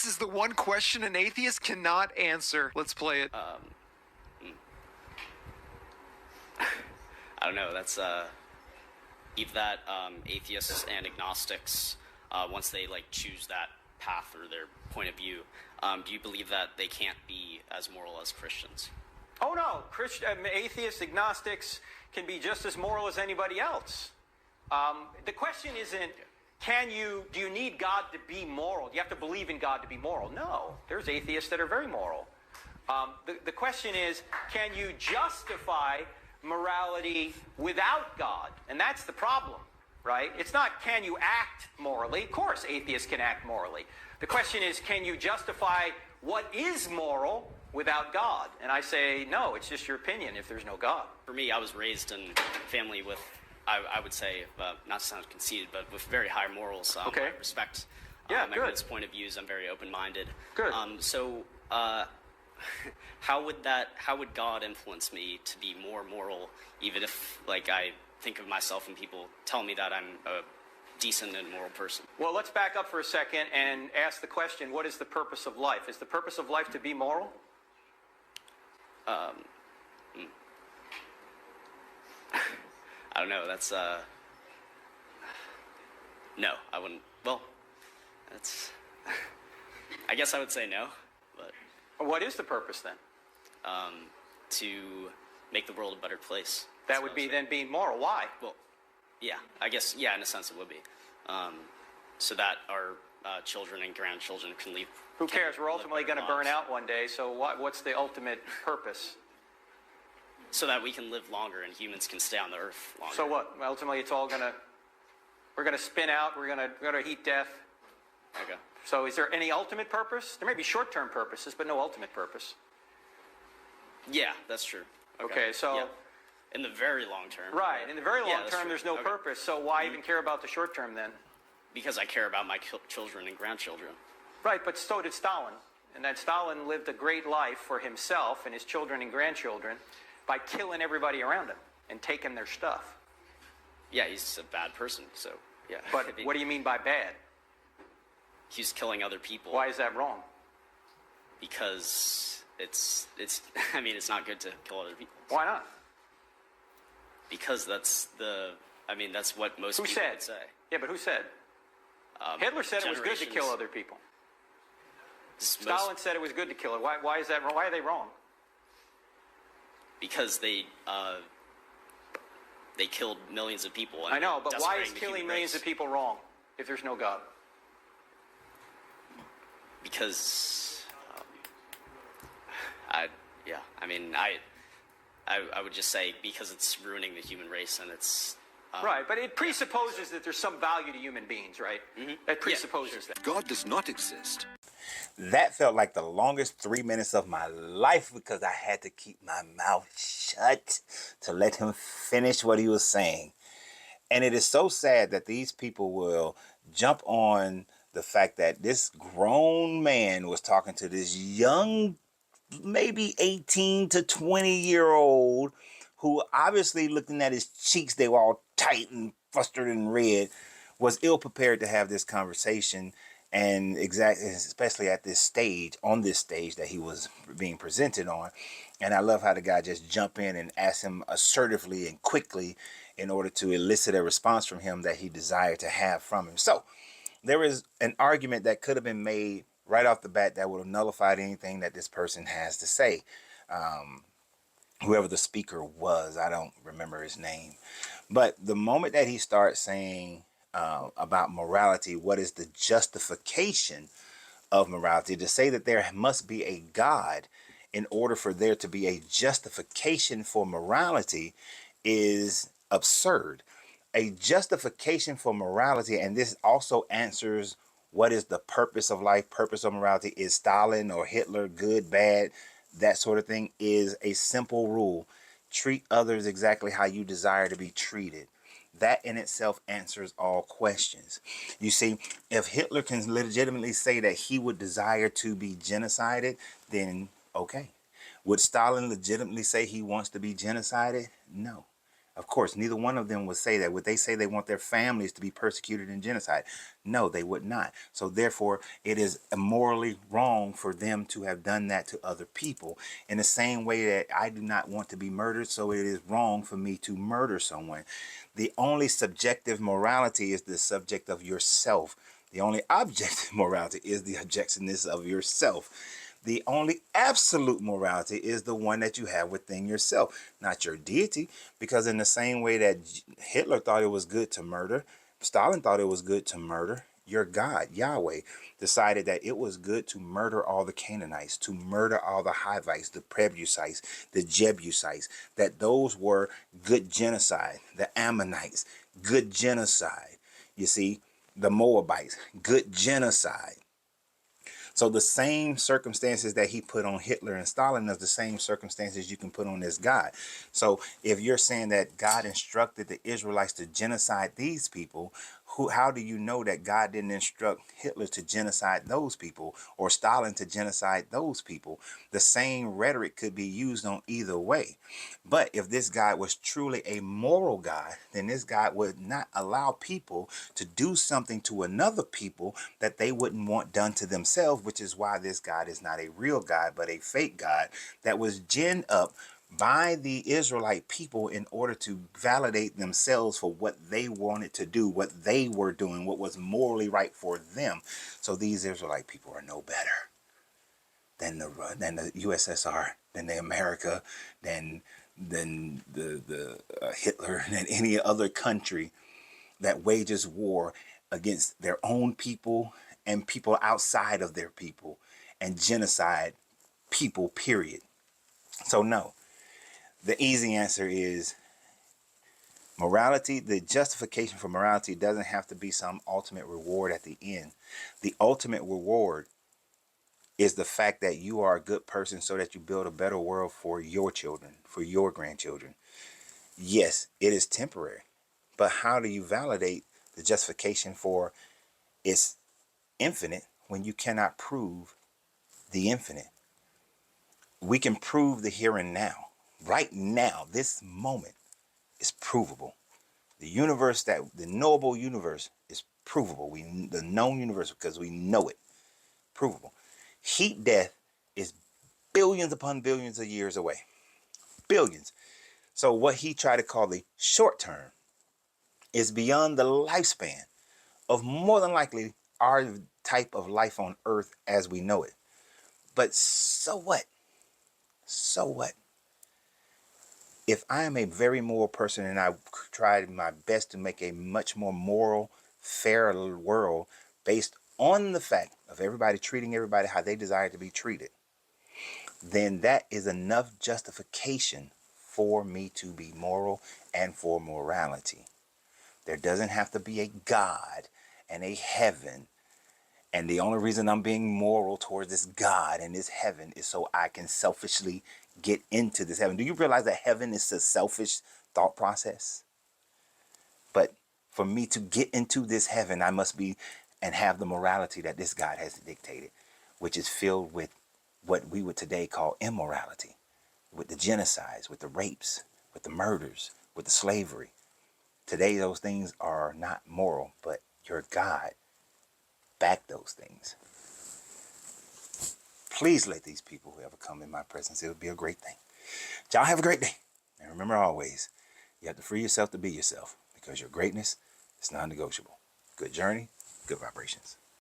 This is the one question an atheist cannot answer. Let's play it. I don't know. That's believe that atheists and agnostics, once they like choose that path or their point of view, do you believe that they can't be as moral as Christians? Oh no, atheists, agnostics can be just as moral as anybody else. The question isn't, do you need God to be moral? Do you have to believe in God to be moral? No, there's atheists that are very moral. The question is, can you justify morality without God? And that's the problem, right? It's not, can you act morally? Of course, atheists can act morally. The question is, can you justify what is moral without God? And I say, no, it's just your opinion if there's no God. For me, I was raised in a family with, I would say, not to sound conceited, but with very high morals. Okay. I respect good. point of views. I'm very open-minded. Good. How would God influence me to be more moral, even if, like, I think of myself and people tell me that I'm a decent and moral person? Well, let's back up for a second and ask the question, what is the purpose of life? Is the purpose of life to be moral? I don't know. That's, no, I wouldn't. Well, that's, I guess I would say no, but. What is the purpose then? To make the world a better place. That would be then being moral. Why? Well, yeah, I guess, yeah, in a sense it would be. So that our children and grandchildren can leave. Who cares? We're ultimately going to burn out one day, so what's the ultimate purpose? So that we can live longer and humans can stay on the earth longer. So what? Ultimately, it's all we're going to spin out, we're going to heat death. Okay. So is there any ultimate purpose? There may be short-term purposes, but no ultimate purpose. Yeah, that's true. Okay, so. Yeah. In the very long term. Right. In the very long term, there's no okay. purpose. So why even care about the short term then? Because I care about my children and grandchildren. Right, but so did Stalin. And that Stalin lived a great life for himself and his children and grandchildren by killing everybody around him and taking their stuff. Yeah, he's a bad person, so yeah. But what do you mean by bad? He's killing other people. Why is that wrong? Because it's I mean, it's not good to kill other people. Why not? Because that's what most people would say. Yeah, but who said? Hitler said it was good to kill other people. Stalin said it was good to kill it. Why is that wrong? Why are they wrong? Because they killed millions of people. I know, but why is killing millions of people wrong if there's no God? Because, I would just say because it's ruining the human race and it's... right, but it presupposes that there's some value to human beings, right? Mm-hmm. It presupposes that. God does not exist. That felt like the longest 3 minutes of my life because I had to keep my mouth shut to let him finish what he was saying. And it is so sad that these people will jump on the fact that this grown man was talking to this young, maybe 18 to 20-year-old who obviously looking at his cheeks, they were all tight and flustered and red, was ill prepared to have this conversation. And especially at this stage, on this stage that he was being presented on. And I love how the guy just jumped in and asked him assertively and quickly in order to elicit a response from him that he desired to have from him. So there is an argument that could have been made right off the bat that would have nullified anything that this person has to say. Whoever the speaker was, I don't remember his name. But the moment that he starts saying about morality, what is the justification of morality, to say that there must be a God in order for there to be a justification for morality is absurd. A justification for morality, and this also answers what is the purpose of life, purpose of morality. Is Stalin or Hitler good, bad, that sort of thing, is a simple rule. Treat others exactly how you desire to be treated. That in itself answers all questions. You see, if Hitler can legitimately say that he would desire to be genocided, then okay. Would Stalin legitimately say he wants to be genocided? No. Of course, neither one of them would say that. Would they say they want their families to be persecuted and genocide? No, they would not. So therefore, it is morally wrong for them to have done that to other people. In the same way that I do not want to be murdered, so it is wrong for me to murder someone. The only subjective morality is the subject of yourself. The only objective morality is the objectiveness of yourself. The only absolute morality is the one that you have within yourself, not your deity. Because in the same way that Hitler thought it was good to murder, Stalin thought it was good to murder, your God, Yahweh, decided that it was good to murder all the Canaanites, to murder all the Hivites, the Prebusites, the Jebusites, that those were good genocide. The Ammonites, good genocide. You see, the Moabites, good genocide. So the same circumstances that he put on Hitler and Stalin is the same circumstances you can put on this God. So if you're saying that God instructed the Israelites to genocide these people, how do you know that God didn't instruct Hitler to genocide those people or Stalin to genocide those people? The same rhetoric could be used on either way. But if this God was truly a moral God, then this God would not allow people to do something to another people that they wouldn't want done to themselves, which is why this God is not a real God, but a fake God that was ginned up by the Israelite people in order to validate themselves for what they wanted to do, what they were doing, what was morally right for them. So these Israelite people are no better than the USSR, than the America, than the Hitler, than any other country that wages war against their own people and people outside of their people and genocide people, period. So no, the easy answer is morality. The justification for morality doesn't have to be some ultimate reward at the end. The ultimate reward is the fact that you are a good person so that you build a better world for your children, for your grandchildren. Yes, it is temporary, but how do you validate the justification for its infinite when you cannot prove the infinite? We can prove the here and now. Right now, this moment is provable. The universe, that the knowable universe, is provable. The known universe, because we know it, provable. Heat death is billions upon billions of years away. Billions. So what he tried to call the short term is beyond the lifespan of more than likely our type of life on earth as we know it. But so what? So what? If I am a very moral person and I tried my best to make a much more moral, fair world based on the fact of everybody treating everybody how they desire to be treated, then that is enough justification for me to be moral and for morality. There doesn't have to be a God and a heaven. And the only reason I'm being moral towards this God and this heaven is so I can selfishly get into this heaven. Do you realize that heaven is a selfish thought process? But for me to get into this heaven, I must be and have the morality that this God has dictated, which is filled with what we would today call immorality, with the genocides, with the rapes, with the murders, with the slavery. Today, those things are not moral, but your God backed those things. Please let these people who ever come in my presence, it would be a great thing. Y'all have a great day. And remember always, you have to free yourself to be yourself because your greatness is non-negotiable. Good journey, good vibrations.